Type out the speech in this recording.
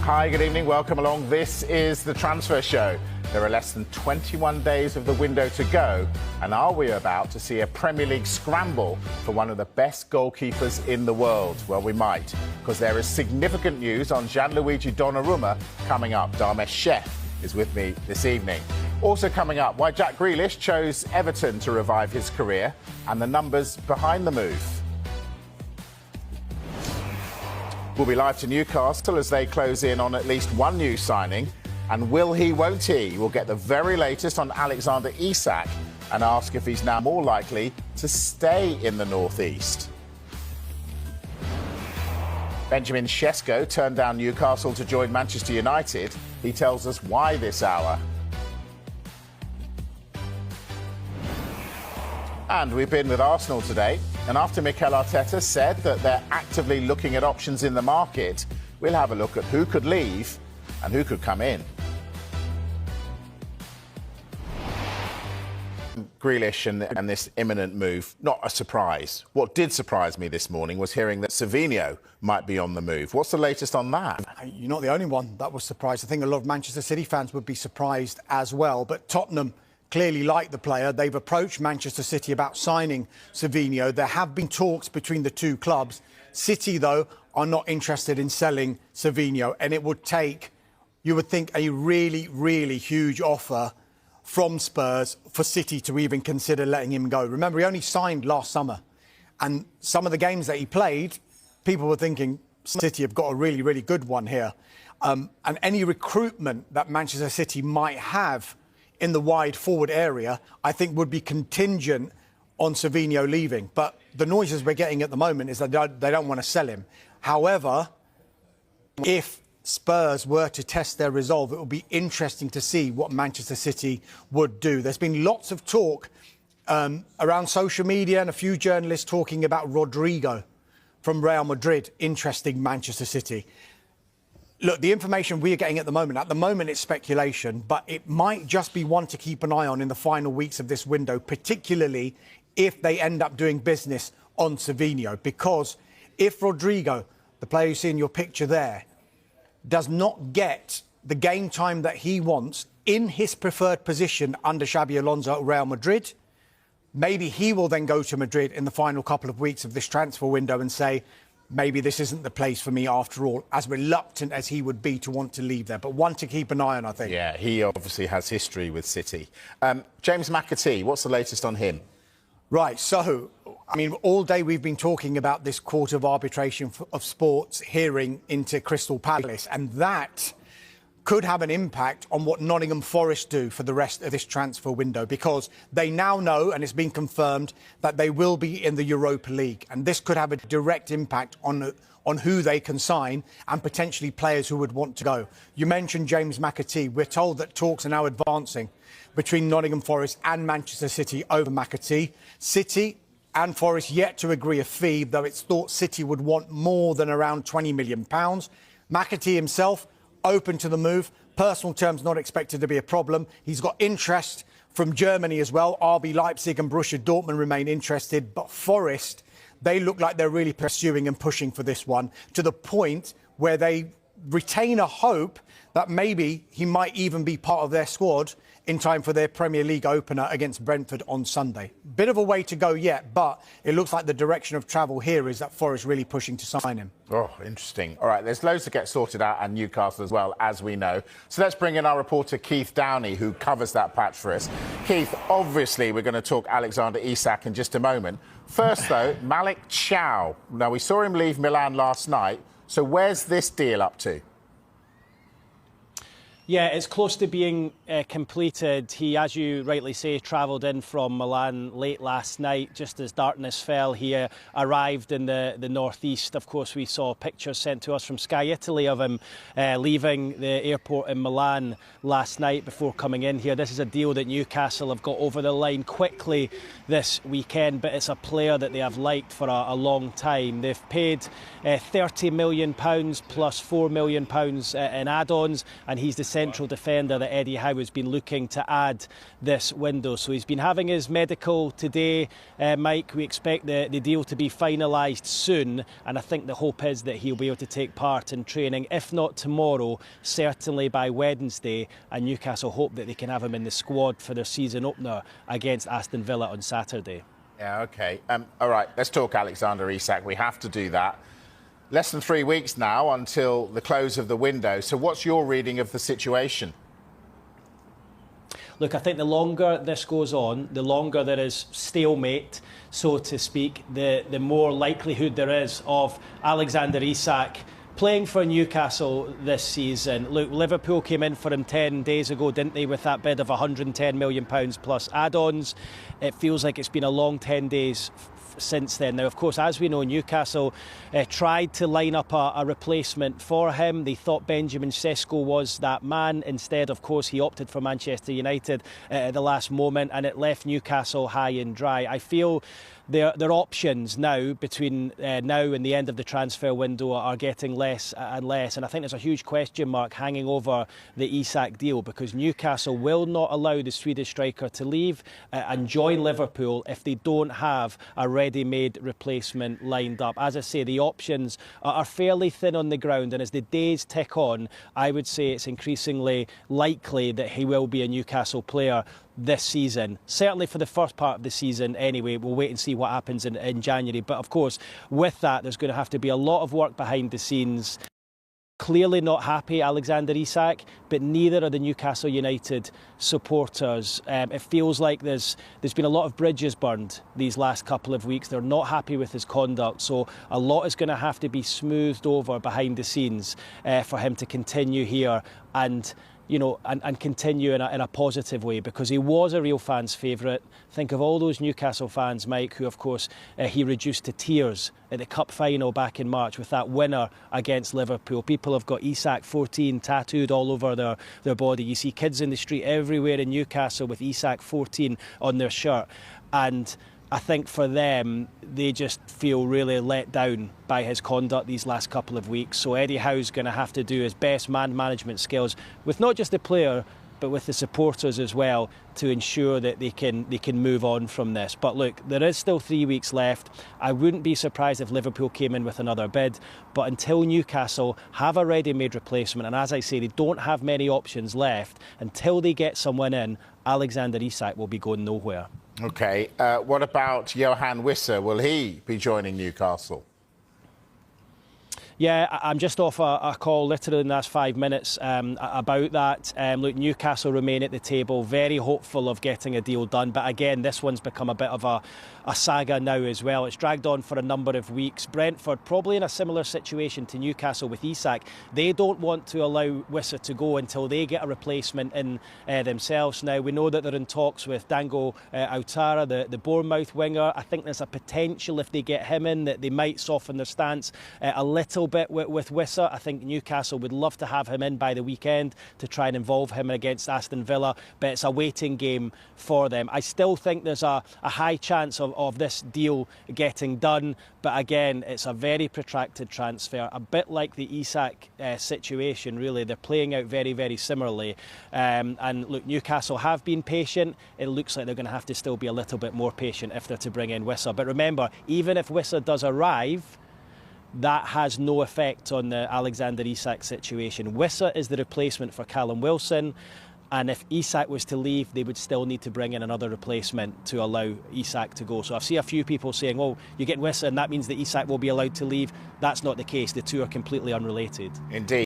Hi, good evening. Welcome along. This is the Transfer Show. There are less than 21 days of the window to go. And are we about to see a Premier League scramble for one of the best goalkeepers in the world? Well, we might, because there is significant news on Gianluigi Donnarumma coming up. Dharmesh Sheth is with me this evening. Also coming up, why Jack Grealish chose Everton to revive his career and the numbers behind the move. We'll be live to Newcastle as they close in on at least one new signing. And will he, won't he? We'll get the very latest on Alexander Isak and ask if he's now more likely to stay in the North East. Benjamin Sesko turned down Newcastle to join Manchester United. He tells us why this hour. And we've been with Arsenal today. And after Mikel Arteta said that they're actively looking at options in the market, we'll have a look at who could leave and who could come in. Grealish and this imminent move, not a surprise. What did surprise me this morning was hearing that Savinho might be on the move. What's the latest on that? You're not the only one that was surprised. I think a lot of Manchester City fans would be surprised as well. But Tottenham clearly like the player. They've approached Manchester City about signing Savinho. There have been talks between the two clubs. City, though, are not interested in selling Savinho. And it would take, you would think, a really, really huge offer from Spurs for City to even consider letting him go. Remember, he only signed last summer. And some of the games that he played, people were thinking City have got a really, really good one here. And any recruitment that Manchester City might have in the wide forward area, I think would be contingent on Savinho leaving. But the noises we're getting at the moment is that they don't want to sell him. However, if Spurs were to test their resolve, it would be interesting to see what Manchester City would do. There's been lots of talk around social media and a few journalists talking about Rodrigo from Real Madrid interesting Manchester City. Look, the information we're getting at the moment it's speculation, but it might just be one to keep an eye on in the final weeks of this window, particularly if they end up doing business on Savinho. Because if Rodrigo, the player you see in your picture there, does not get the game time that he wants in his preferred position under Xabi Alonso at Real Madrid, maybe he will then go to Madrid in the final couple of weeks of this transfer window and say, maybe this isn't the place for me after all, as reluctant as he would be to want to leave there. But one to keep an eye on, I think. Yeah, he obviously has history with City. James McAtee, what's the latest on him? Right, so, I mean, all day we've been talking about this Court of Arbitration of Sports hearing into Crystal Palace, and that could have an impact on what Nottingham Forest do for the rest of this transfer window, because they now know, and it's been confirmed, that they will be in the Europa League. And this could have a direct impact on who they can sign and potentially players who would want to go. You mentioned James McAtee. We're told that talks are now advancing between Nottingham Forest and Manchester City over McAtee. City and Forest yet to agree a fee, though it's thought City would want more than around £20 million. McAtee himself open to the move. Personal terms not expected to be a problem. He's got interest from Germany as well. RB Leipzig and Borussia Dortmund remain interested. But Forest, they look like they're really pursuing and pushing for this one to the point where they retain a hope that maybe he might even be part of their squad in time for their Premier League opener against Brentford on Sunday. Bit of a way to go yet, but it looks like the direction of travel here is that Forest really pushing to sign him. Oh, interesting. All right, there's loads to get sorted out at Newcastle as well, as we know. So let's bring in our reporter Keith Downey, who covers that patch for us. Keith, obviously we're going to talk Alexander Isak in just a moment. First, though, Malik Chow. Now, we saw him leave Milan last night, so where's this deal up to? Yeah, it's close to being completed. He, as you rightly say, travelled in from Milan late last night. Just as darkness fell, he arrived in the northeast. Of course, we saw pictures sent to us from Sky Italy of him leaving the airport in Milan last night before coming in here. This is a deal that Newcastle have got over the line quickly this weekend, but it's a player that they have liked for a long time. They've paid £30 million plus £4 million in add-ons, and he's decided central defender that Eddie Howe has been looking to add this window. So he's been having his medical today, Mike. We expect the deal to be finalised soon, and I think the hope is that he'll be able to take part in training, if not tomorrow, certainly by Wednesday, and Newcastle hope that they can have him in the squad for their season opener against Aston Villa on Saturday. Yeah, OK. All right, let's talk Alexander Isak. We have to do that. Less than 3 weeks now until the close of the window. So what's your reading of the situation? Look, I think the longer this goes on, the longer there is stalemate, so to speak, the more likelihood there is of Alexander Isak playing for Newcastle this season. Look, Liverpool came in for him 10 days ago, didn't they, with that bid of £110 million plus add-ons. It feels like it's been a long 10 days since then. Now, of course, as we know, Newcastle tried to line up a replacement for him. They thought Benjamin Sesko was that man. Instead, of course, he opted for Manchester United at the last moment, and it left Newcastle high and dry. I feel their options now, between now and the end of the transfer window, are getting less and less. And I think there's a huge question mark hanging over the Isak deal, because Newcastle will not allow the Swedish striker to leave and join Liverpool if they don't have a ready-made replacement lined up. As I say, the options are fairly thin on the ground, and as the days tick on, I would say it's increasingly likely that he will be a Newcastle player this season. Certainly for the first part of the season anyway. We'll wait and see what happens in January. But of course, with that, there's going to have to be a lot of work behind the scenes. Clearly not happy, Alexander Isak, but neither are the Newcastle United supporters. It feels like there's been a lot of bridges burned these last couple of weeks. They're not happy with his conduct, so a lot is going to have to be smoothed over behind the scenes for him to continue here and continue in a positive way, because he was a real fan's favourite. Think of all those Newcastle fans, Mike, who of course he reduced to tears at the cup final back in March with that winner against Liverpool. People have got Isak 14 tattooed all over their body. You see kids in the street everywhere in Newcastle with Isak 14 on their shirt, and I think for them, they just feel really let down by his conduct these last couple of weeks. So Eddie Howe's going to have to do his best man management skills with not just the player, but with the supporters as well, to ensure that they can move on from this. But look, there is still 3 weeks left. I wouldn't be surprised if Liverpool came in with another bid. But until Newcastle have a ready-made replacement, and as I say, they don't have many options left, until they get someone in, Alexander Isak will be going nowhere. OK. What about Johan Wissa? Will he be joining Newcastle? Yeah, I'm just off a call literally in the last 5 minutes about that. Look, Newcastle remain at the table, very hopeful of getting a deal done. But again, this one's become a bit of a saga now as well. It's dragged on for a number of weeks. Brentford, probably in a similar situation to Newcastle with Isak. They don't want to allow Wissa to go until they get a replacement in themselves. Now, we know that they're in talks with Dango Autara, the Bournemouth winger. I think there's a potential, if they get him in, that they might soften their stance a little bit with Wissa. I think Newcastle would love to have him in by the weekend to try and involve him against Aston Villa, but it's a waiting game for them. I still think there's a high chance of this deal getting done, but again, it's a very protracted transfer, a bit like the Isak situation, really. They're playing out very, very similarly. And look, Newcastle have been patient. It looks like they're going to have to still be a little bit more patient if they're to bring in Wissa. But remember, even if Wissa does arrive, that has no effect on the Alexander Isak situation. Wissa is the replacement for Callum Wilson, and if Isak was to leave, they would still need to bring in another replacement to allow Isak to go. So I've seen a few people saying, oh, you get Wissa and that means that Isak will be allowed to leave. That's not the case. The two are completely unrelated. Indeed.